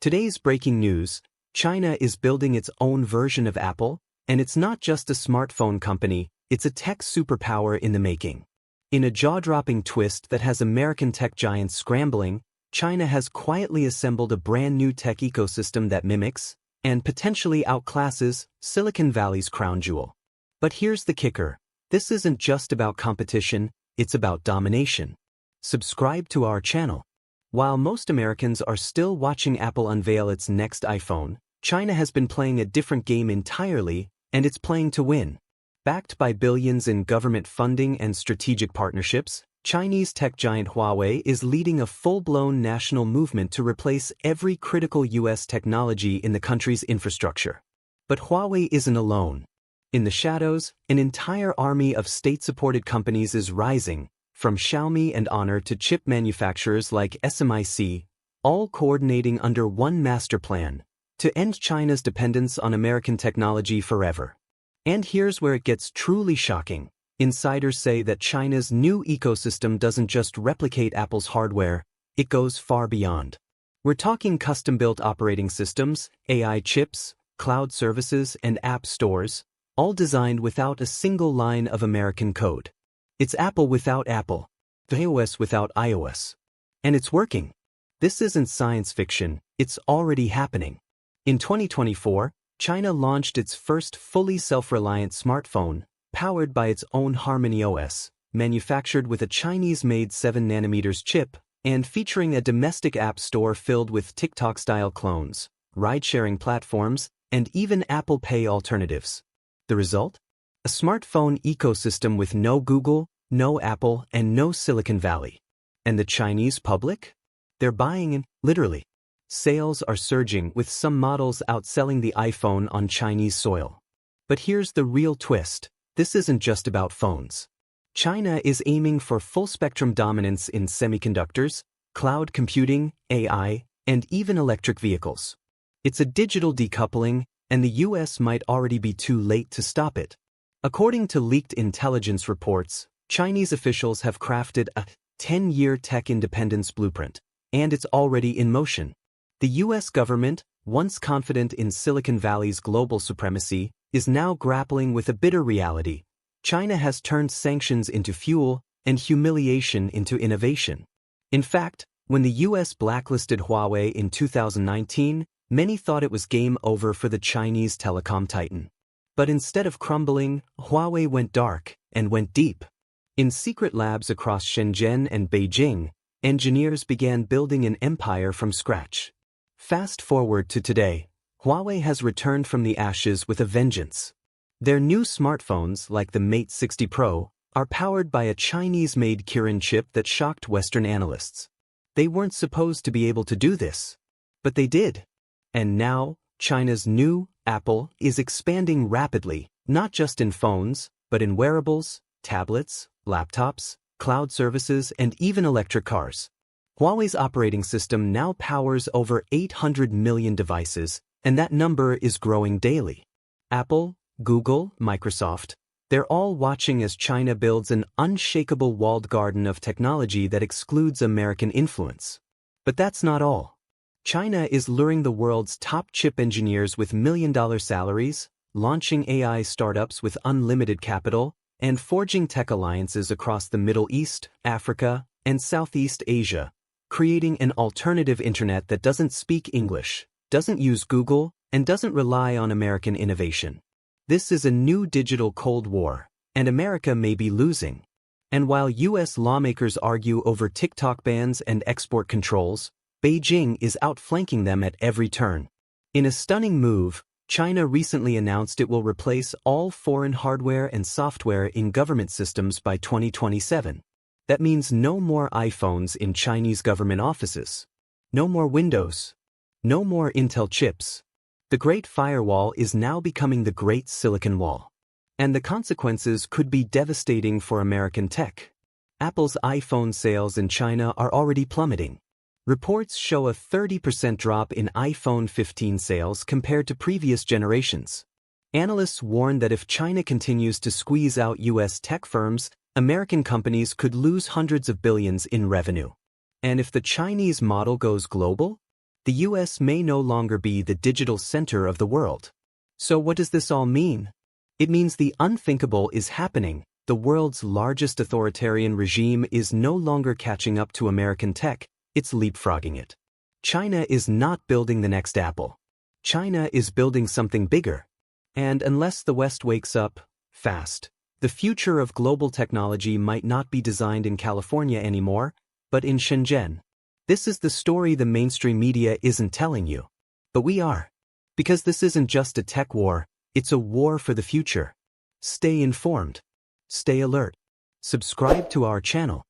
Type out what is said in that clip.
Today's breaking news: China is building its own version of Apple, and it's not just a smartphone company, it's a tech superpower in the making. In a jaw-dropping twist that has American tech giants scrambling, China has quietly assembled a brand new tech ecosystem that mimics, and potentially outclasses, Silicon Valley's crown jewel. But here's the kicker: this isn't just about competition, it's about domination. Subscribe to our channel. While most Americans are still watching Apple unveil its next iPhone, China has been playing a different game entirely, and it's playing to win. Backed by billions in government funding and strategic partnerships, Chinese tech giant Huawei is leading a full-blown national movement to replace every critical U.S. technology in the country's infrastructure. But Huawei isn't alone. In the shadows, an entire army of state-supported companies is rising, from Xiaomi and Honor to chip manufacturers like SMIC, all coordinating under one master plan to end China's dependence on American technology forever. And here's where it gets truly shocking. Insiders say that China's new ecosystem doesn't just replicate Apple's hardware, it goes far beyond. We're talking custom-built operating systems, AI chips, cloud services, and app stores, all designed without a single line of American code. It's Apple without Apple, iOS without iOS. And it's working. This isn't science fiction, it's already happening. In 2024, China launched its first fully self-reliant smartphone, powered by its own Harmony OS, manufactured with a Chinese-made 7nm chip, and featuring a domestic app store filled with TikTok-style clones, ride-sharing platforms, and even Apple Pay alternatives. The result? A smartphone ecosystem with no Google, no Apple, and no Silicon Valley. And the Chinese public? They're buying in, literally. Sales are surging, with some models outselling the iPhone on Chinese soil. But here's the real twist: this isn't just about phones. China is aiming for full-spectrum dominance in semiconductors, cloud computing, AI, and even electric vehicles. It's a digital decoupling, and the US might already be too late to stop it. According to leaked intelligence reports, Chinese officials have crafted a 10-year tech independence blueprint, and it's already in motion. The US government, once confident in Silicon Valley's global supremacy, is now grappling with a bitter reality. China has turned sanctions into fuel and humiliation into innovation. In fact, when the US blacklisted Huawei in 2019, many thought it was game over for the Chinese telecom titan. But instead of crumbling, Huawei went dark and went deep. In secret labs across Shenzhen and Beijing, engineers began building an empire from scratch. Fast forward to today, Huawei has returned from the ashes with a vengeance. Their new smartphones, like the Mate 60 Pro, are powered by a Chinese-made Kirin chip that shocked Western analysts. They weren't supposed to be able to do this, but they did. And now, China's new Apple is expanding rapidly, not just in phones, but in wearables, tablets, laptops, cloud services, and even electric cars. Huawei's operating system now powers over 800 million devices, and that number is growing daily. Apple, Google, Microsoft, they're all watching as China builds an unshakable walled garden of technology that excludes American influence. But that's not all. China is luring the world's top chip engineers with million-dollar salaries, launching AI startups with unlimited capital, and forging tech alliances across the Middle East, Africa, and Southeast Asia, creating an alternative internet that doesn't speak English, doesn't use Google, and doesn't rely on American innovation. This is a new digital Cold War, and America may be losing. And while US lawmakers argue over TikTok bans and export controls, Beijing is outflanking them at every turn. In a stunning move, China recently announced it will replace all foreign hardware and software in government systems by 2027. That means no more iPhones in Chinese government offices. No more Windows. No more Intel chips. The Great Firewall is now becoming the Great Silicon Wall. And the consequences could be devastating for American tech. Apple's iPhone sales in China are already plummeting. Reports show a 30% drop in iPhone 15 sales compared to previous generations. Analysts warn that if China continues to squeeze out US tech firms, American companies could lose hundreds of billions in revenue. And if the Chinese model goes global, The US may no longer be the digital center of the world. So what does this all mean? It means the unthinkable is happening. The world's largest authoritarian regime is no longer catching up to American tech, it's leapfrogging it. China is not building the next Apple. China is building something bigger. And unless the West wakes up fast, the future of global technology might not be designed in California anymore, but in Shenzhen. This is the story the mainstream media isn't telling you. But we are. Because this isn't just a tech war, it's a war for the future. Stay informed. Stay alert. Subscribe to our channel.